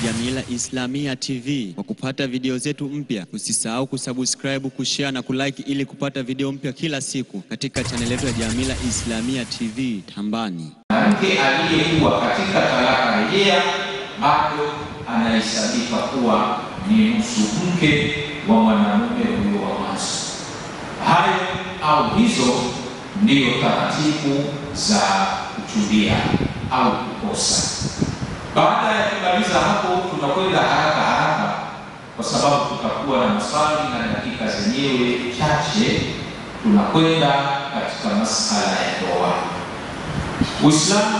Jamila Islamia TV. Kwa kupata video zetu mpya, usisahau kusubscribe, kushare na kulike ili kupata video mpya kila siku katika channel yetu ya Jamila Islamia TV Tambani. Mke aliyekuwa katika talaka rejea bado anahesabika kuwa ni nusu mke wa mwanamume huyo wa mwanzo. Hayo au hizo ndiyo taratibu za kuchumbia au kukosa. Baada ya kumaliza hapo, tunakwenda haraka kwa sababu tutakuwa na maswali na dakika zenyewe chache. Tunakwenda katika masala ya ndoa. Uislamu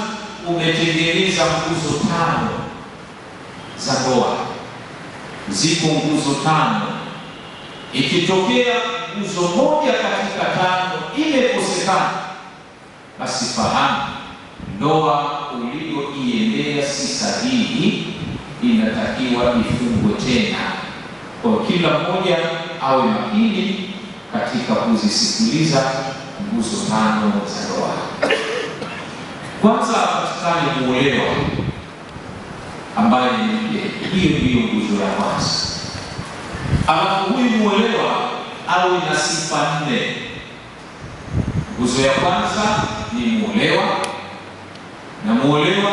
umetengeneza nguzo 5 za ndoa. Ziko nguzo 5. Ikitokea nguzo moja katika 5 imekosekana, basi fahamu ndoa uliyoiendea si sahihi, inatakiwa ifungwe tena. Kwa kila mmoja awe makini katika kuzisikiliza nguzo 5 za ndoa. Kwanza patikane muolewa ambaye ni mke. Hiyo ndiyo nguzo ya kwanza. Alafu huyu muolewa awe na sifa 4. Nguzo ya kwanza ni muolewa, na muolewa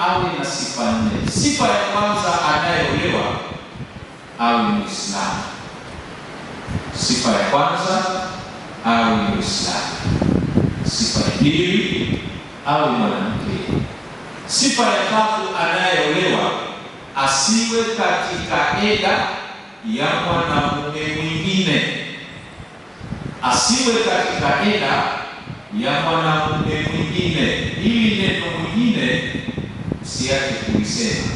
awe na sifa 4. Sifa ya kwanza, anayeolewa awe Muislamu. Sifa ya kwanza, awe Muislamu. Sifa ya pili, awe mwanamke. Sifa ya tatu, anayeolewa asiwe katika eda ya mwanamume mwingine. Asiwe katika eda ya mwanamume mwingine. Hili neno mwingine usiache kulisema.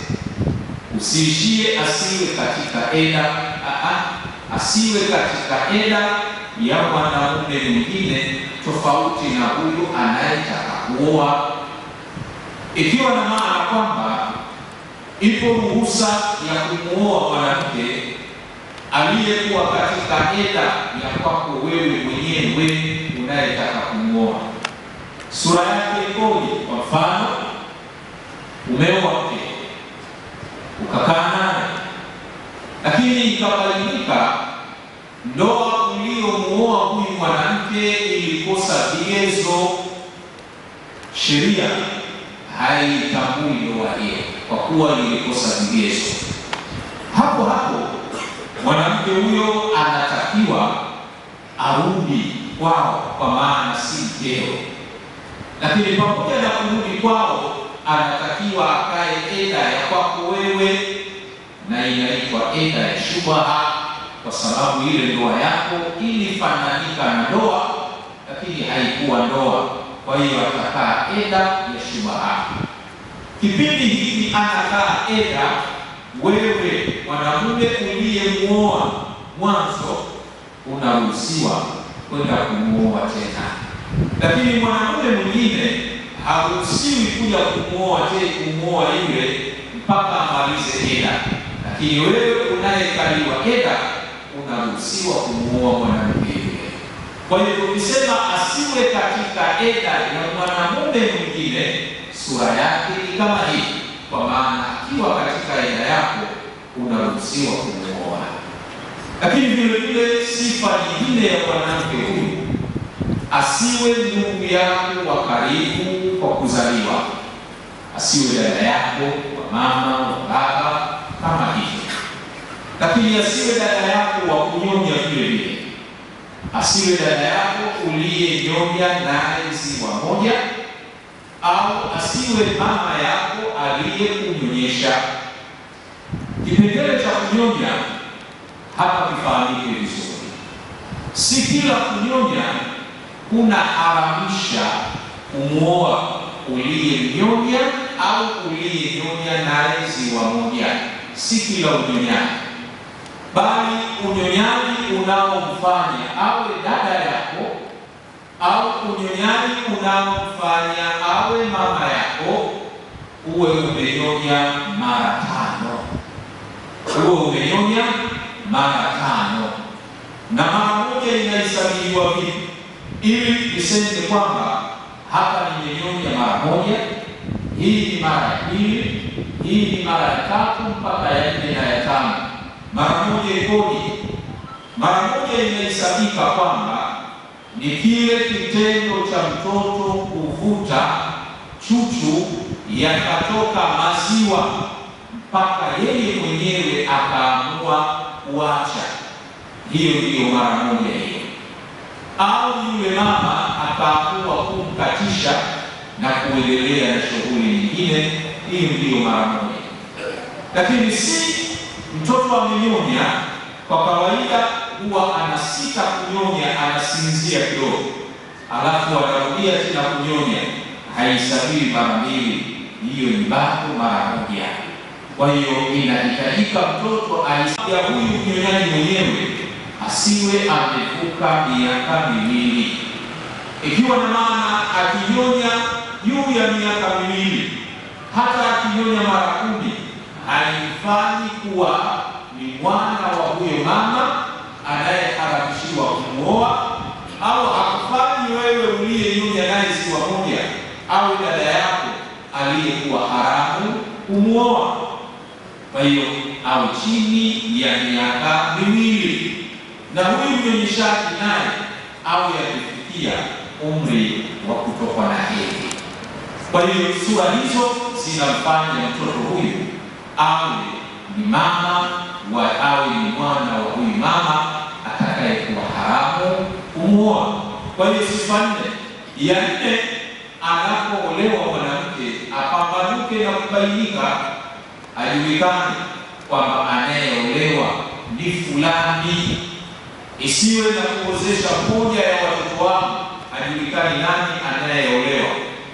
Usiishie asiwe katika eda. Asiwe katika eda ya mwanamume mwingine tofauti na huyu anayetaka kuoa, ikiwa na maana kwamba ipo ruhusa ya kumuoa mwanamke aliyekuwa katika eda ya kwako wewe mwenyewe unayetaka kumuoa. Sura yake ikoje? Kwa mfano, umeoa mke ukakaa naye, lakini ikabadilika ndoa uliyomuoa huyu mwanamke ilikosa vigezo. Sheria haitambui ndoa hiyo kwa kuwa ilikosa vigezo. Hapo mwanamke huyo anatakiwa arudi kwao, kwa maana si mkeo. Lakini pamoja na kurudi kwao, anatakiwa akae eda ya kwako wewe, na inaitwa eda ya shubha, kwa sababu ile ndoa yako ilifananika na ndoa lakini haikuwa ndoa. Kwa hiyo atakaa eda ya shubha. Kipindi hiki anakaa eda, wewe mwanamume uliyemuoa mwanzo unaruhusiwa kwenda kumuoa tena, lakini mwanamume mwingine haruhusiwi kuja kumuoa yule mpaka amalize eda. Lakini wewe unayekaliwa eda unaruhusiwa kumuoa mwanamke yule. Kwa hiyo tukisema asiwe katika eda ya mwanamume mwingine, sura yake ni kama hii, kwa maana akiwa katika eda yako unaruhusiwa kumuoa. Lakini vile sifa nyingine ya mwanamke huyu, asiwe ndugu yako wa karibu kwa kuzaliwa. Asiwe dada yako wa mama wa baba kama hivyo. Lakini asiwe dada yako wa kunyonya vile. Asiwe dada yako uliyenyonya naye ziwa moja, au asiwe mama yako aliyekunyonyesha. Kipengele cha kunyonya hapa kifahamike vizuri. Si kila kunyonya unaharamisha kumuoa uliyenyonya au uliyenyonya naye ziwa moja. Si kila unyonyaji, bali unyonyaji unaomfanya awe dada yako au unyonyaji unaomfanya awe mama yako, uwe umenyonya mara 5. Uwe umenyonya mara 5. Na mara moja inahesabiwa vipi? Ili iseme kwamba hapa nimenyonya mara moja, hii ni mara 2, hii ni mara ya 3 mpaka ya 4 na ya 5. Mara moja ikoje? Mara moja inahesabika kwamba ni kile kitendo cha mtoto kuvuta chuchu yakatoka maziwa mpaka yeye mwenyewe akaamua kuacha. Hiyo ndiyo mara moja hiyo. Au yule mama akaamua kumkatisha na kuendelea na shughuli nyingine, hiyo ndiyo mara moja. Lakini si mtoto amenyonya, kwa kawaida huwa anasita kunyonya, anasinzia kidogo, alafu anarudia tena kunyonya, haihesabiwi mara 2, hiyo ni bado mara moja. Kwa hiyo inahitajika mtoto aisikia huyu mnyonyaji mwenyewe asiwe amevuka miaka 2. Ikiwa na maana akinyonya juu ya miaka 2, hata akinyonya mara 10, haifanyi kuwa ni mwana wa huyo mama anayeharamishiwa kumuoa, au hakufanyi wewe uliyenyonya naye ziwa moja au dada yako aliyekuwa haramu kumuoa. Kwa hiyo au chini ya miaka 2, na huyu mnyonyeshaji naye au yamefikia umri wa kutokwa na hedhi. Kwa hiyo sura hizo zinamfanya mtoto huyu awe ni mama awe ni mwana wa huyu mama atakayekuwa haramu kumuoa. Kwa hiyo sifa 4. Ya 4, anapoolewa mwanamke apambanuke na kubainika, ajulikane kwamba anayeolewa ni fulani. Isiwe na kuozesha moja ya watoto wangu ajulikane nani anayeolewa.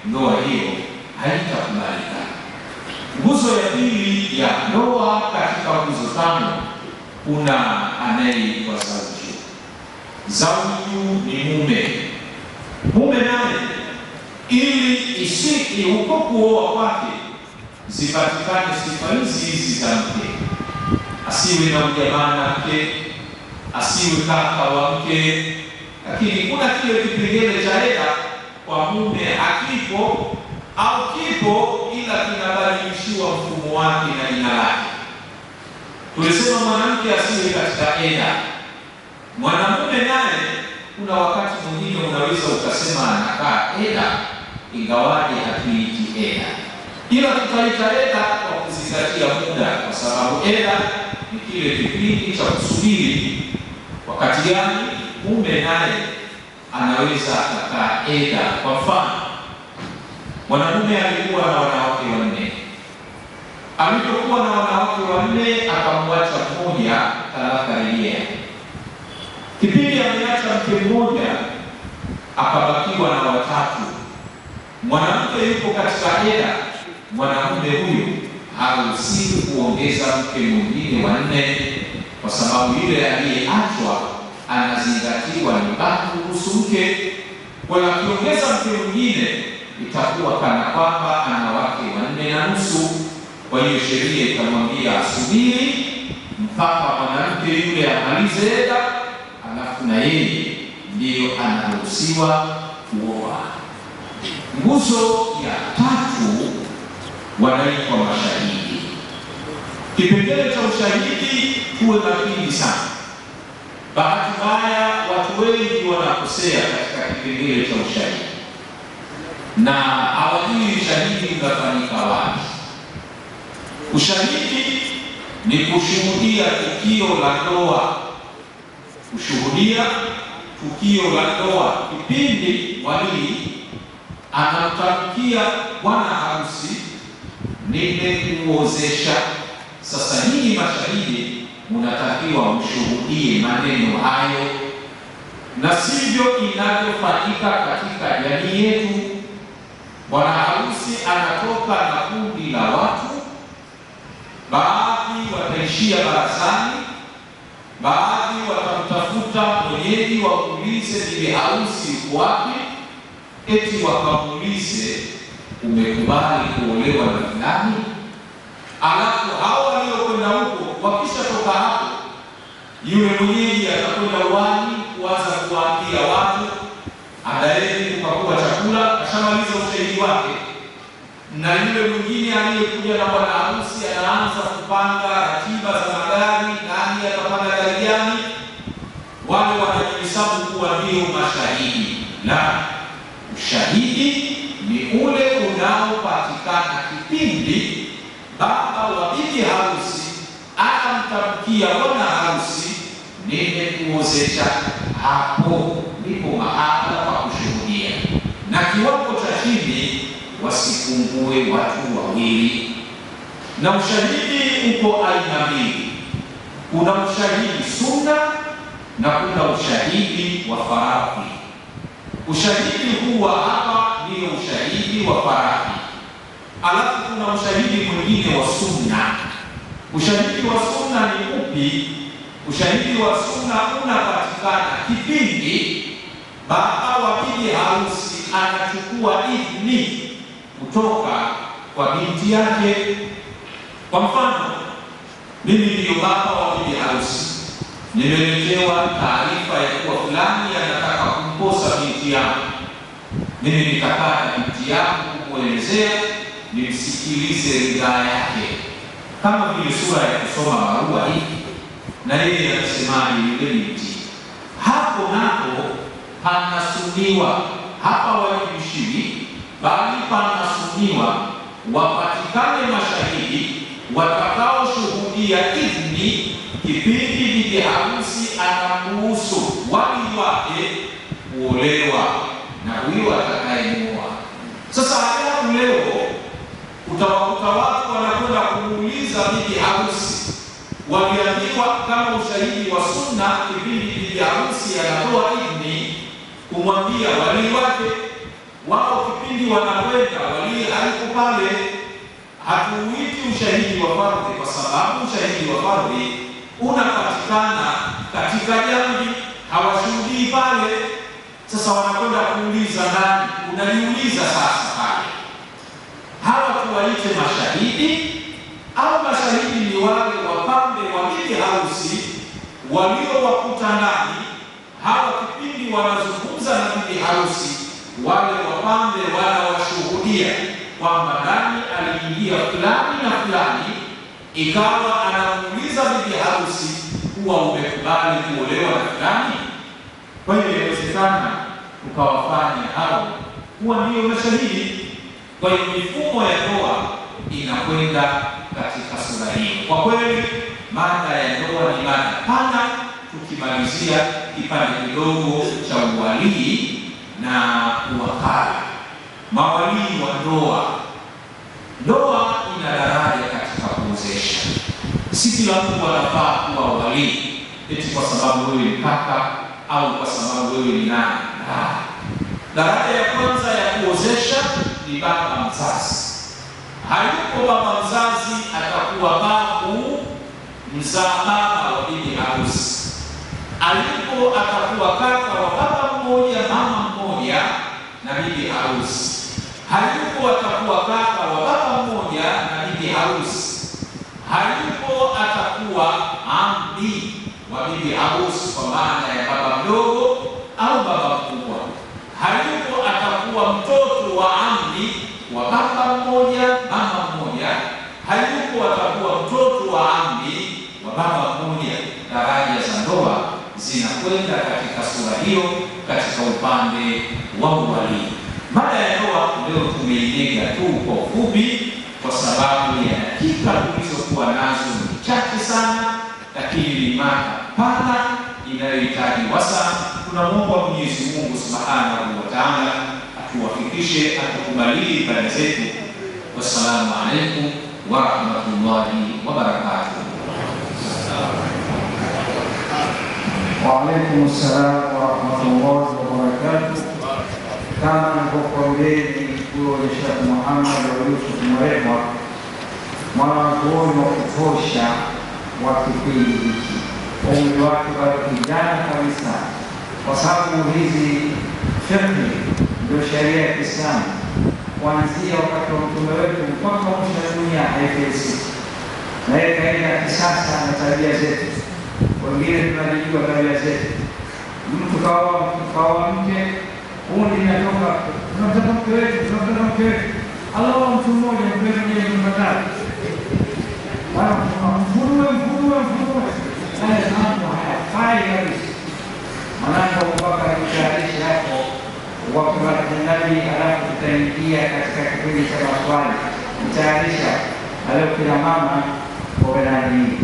Ndoa hiyo haitakubalika. Nguzo ya pili ya ndoa katika nguzo 5, kuna anayeitwa zawji. Zawji ni mume. Mume naye ili isiki huko kuoa kwake zipatikane sifa hizi za mke: asiwe na ujamaa na mke, asiwe kaka wa mke. Lakini kuna kile kipengele cha hela kwa mume hakipo au kipo, ila kinabadilishiwa mfumo wake na jina lake. Tulisema mwanamke asiwe katika eda. Mwanamume naye kuna wakati mwingine unaweza ukasema anakaa eda, ingawaje hatuiti eda, ila tutaita eda kwa kuzingatia muda, kwa sababu eda ni kile kipindi cha kusubiri wakati gani mume naye anaweza akakaa eda. Kwa mfano, mwanamume alikuwa na wanawake 4. Alipokuwa na wanawake 4 akamwacha mmoja, talaka rejea. Kipindi ameacha mke mmoja, akabakiwa na 3. Mwanamke yuko katika eda, mwanamume huyu haruhusiwi kuongeza mke mwingine wa 4, kwa sababu yule aliyeachwa anazingatiwa ni baki kuhusu mke. Kwa hiyo akiongeza mke mwingine itakuwa kana kwamba ana wake 4.5. Kwa hiyo sheria itamwambia asubiri mpaka mwanamke yule amalize eda, alafu na yeye ndiyo anaruhusiwa kuoa. Nguzo ya 3 wanaitwa mashahidi. Kipengele cha ushahidi tuwe makini sana. Bahati mbaya watu wengi wanakosea katika kipengele cha ushahidi na hawajui ushahidi unafanyika wapi. Ushahidi ni kushuhudia tukio la ndoa. Kushuhudia tukio la ndoa kipindi walii anamtamkia bwana harusi, nimekuozesha. Sasa hii mashahidi unatakiwa mshuhudie maneno hayo, na sivyo inavyofanyika katika jamii yetu. Bwana harusi anatoka na kundi la watu, baadhi wataishia barazani, baadhi watamtafuta mwenyeji wamuulize bibi harusi uko wapi, eti wakamuulize umekubali kuolewa na fulani. Alafu hao waliokwenda huko wakishatoka hapo, yule mwenyeji atakwenda uwani kuanza kuwaambia watu, andaeni kupakua chakula. Ashamaliza ushahidi wake, na yule mwingine aliyekuja na bwana harusi anaanza kupanga ratiba za magari, nani atapanda gari gani, wale wanajihesabu kuwa ndio mashahidi. Na ushahidi ni ule unaopatikana kipindi baba wa bibi harusi anamtamkia bwana harusi, nimekuozesha, hapo ndipo mahala pa kushuhudia. Na kiwango cha chini wasipungue watu wawili. Na ushahidi uko aina mbili, kuna ushahidi sunna na kuna ushahidi wa faradhi. Ushahidi huwa hapa ndio ushahidi wa faradhi, alafu kuna ushahidi mwingine wa sunna. Ushahidi wa sunna ni upi? Ushahidi wa sunna unapatikana kipindi baba wa bibi harusi anachukua idhini kutoka kwa binti yake. Kwa mfano, mimi ndio baba wa bibi harusi, nimeletewa taarifa ya kuwa fulani anataka kumposa binti yangu. Mimi nikapata binti yangu kumwelezea, nimsikilize ridhaa yake, kama vile sura ya kusoma barua hii, na yeye anasemaje yule binti. Hapo napo panasuniwa, hapa wajibishiri, bali panasuniwa wapatikane mashahidi watakaoshuhudia idhni kipindi bibi harusi anaruhusu wali wake kuolewa na huyo atakayemuoa. Sasa ajabu, leo utawakuta watu wanakwenda kumuuliza bibi harusi, waliambiwa kama ushahidi wa sunna kipindi bibi harusi anatoa idhni kumwambia wali wake. Wao kipindi wanakwenda wali haliko pale. Hatuuiti ushahidi wa fardhi kwa sababu ushahidi wa fardhi unapatikana katika jamii, hawashuhudii pale. Sasa wanakwenda kuuliza nani? Unaniuliza sasa pale, hawa tuwaite mashahidi au mashahidi ni wale wapambe wa bibi harusi waliowakuta ndani? Hawa kipindi wanazungumza na bibi harusi, wale wapambe wanawashuhudia kwamba ndani aliingia fulani na fulani, ikawa anamuuliza bibi harusi kuwa umekubali kuolewa na fulani. Kwa hiyo inawezekana ukawafanya hao kuwa ndio mashahidi. Kwa hiyo mifumo ya ndoa inakwenda katika sura hiyo. Kwa kweli mada ya ndoa ni mada pana. Tukimalizia kipande kidogo cha uwalii na uwakala. Mawalii wa ndoa. Ndoa ina daraja katika kuozesha. Si kila mtu anafaa kuwa walii eti kwa sababu wewe ni kaka au kwa sababu wewe ni nani. Daraja ya kwanza ya kuozesha ni baba mzazi. Hayuko baba mzazi atakuwa babu mzaa baba wa bibi harusi. Alipo atakuwa kaka wa baba mmoja mama mmoja na bibi harusi. Hayupo atakuwa kaka wa baba mmoja na bibi harusi. Hayupo atakuwa ambi wa bibi harusi kwa maana ya baba mdogo au baba mkubwa. Hayupo atakuwa mtoto wa ambi wa baba mmoja mama mmoja. Hayupo atakuwa mtoto wa ambi wa baba mmoja. Daraja za ndoa zinakwenda katika sura hiyo katika upande wa uwalii. Mada ya ndoa leo tumeilenga tu kwa ufupi kwa sababu ya dakika tulizokuwa nazo ni chache sana, lakini ni mada pana inayohitaji wasaa. Tunamwomba Mwenyezi Mungu Subhanahu wa Ta'ala atuwafikishe, atukubalie ibada zetu. Wassalamu alaikum wa rahmatullahi wa barakatuh. Wa alaikum assalam wa rahmatullahi wa barakatuh. Kama nilivyokueleza huyo Sheikh Muhammad Yusuf Mrema, mwanazuoni wa kutosha wa kipindi hiki, umri wake bado kijana kabisa, kwa sababu hizi fiqh ndio sheria ya Kiislamu kuanzia wakati wa mtume wetu mpaka mwisho wa dunia haifesi. Na yeye kaida ya kisasa na tabia zetu, wengine tunajua tabia zetu. Mtu kawa mke, kundi linatoka, tunataka mke wetu, tunataka mke wetu. Allah mtu mmoja mpeleke kwenye nyumba tatu. Bwana mfunue. Mambo hayafai kabisa. Maanake Abubakar alitayarisha hapo wakati wa Nabii, alafu tutaingia katika kipindi cha maswali. Mtayarisha alafu kila mama kwa nani.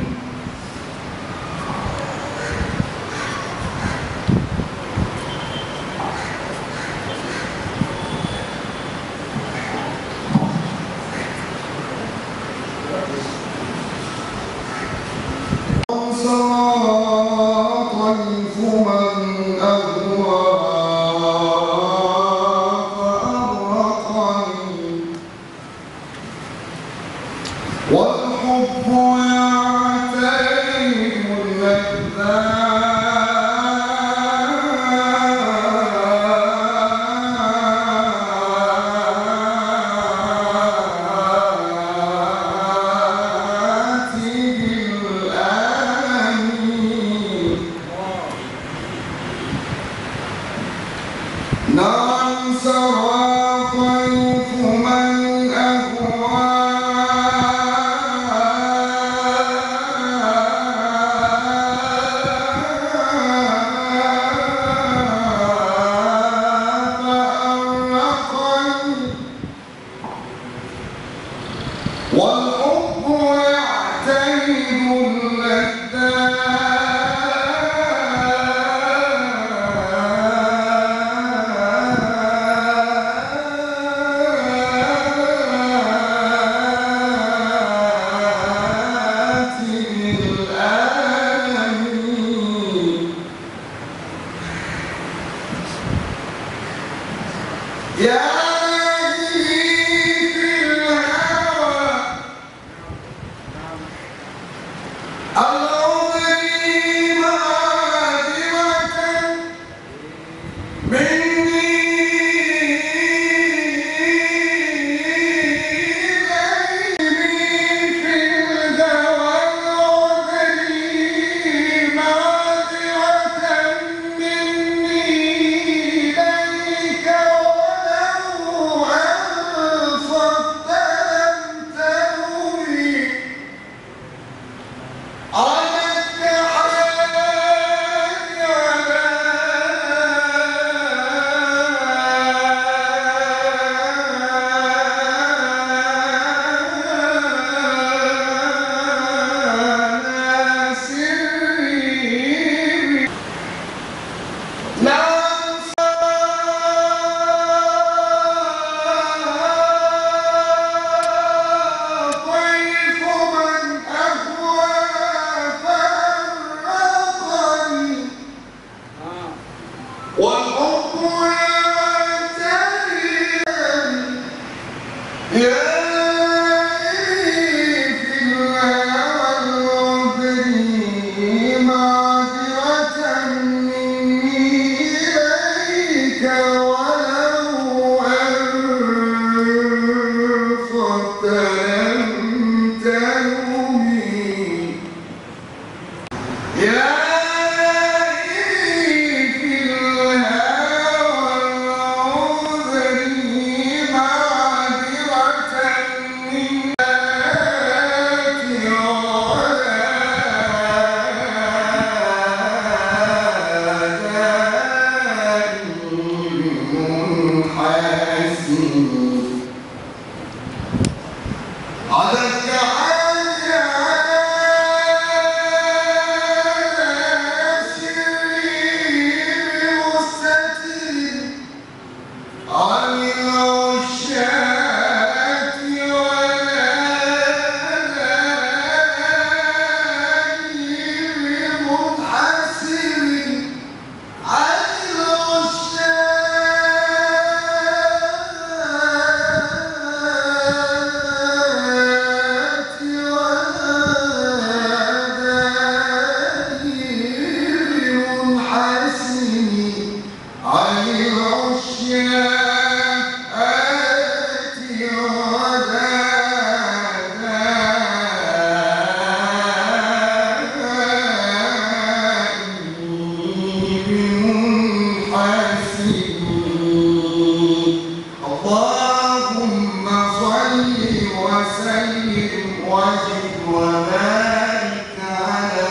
وبارك على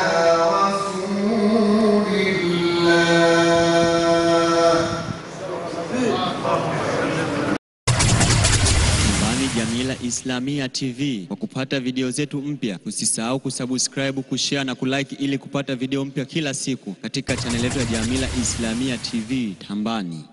رسول الله. Nyumbani Jamila Islamia TV. Kwa kupata video zetu mpya, usisahau kusubscribe, kushare na kulike ili kupata video mpya kila siku katika channel yetu ya Jamila Islamia TV Tambani.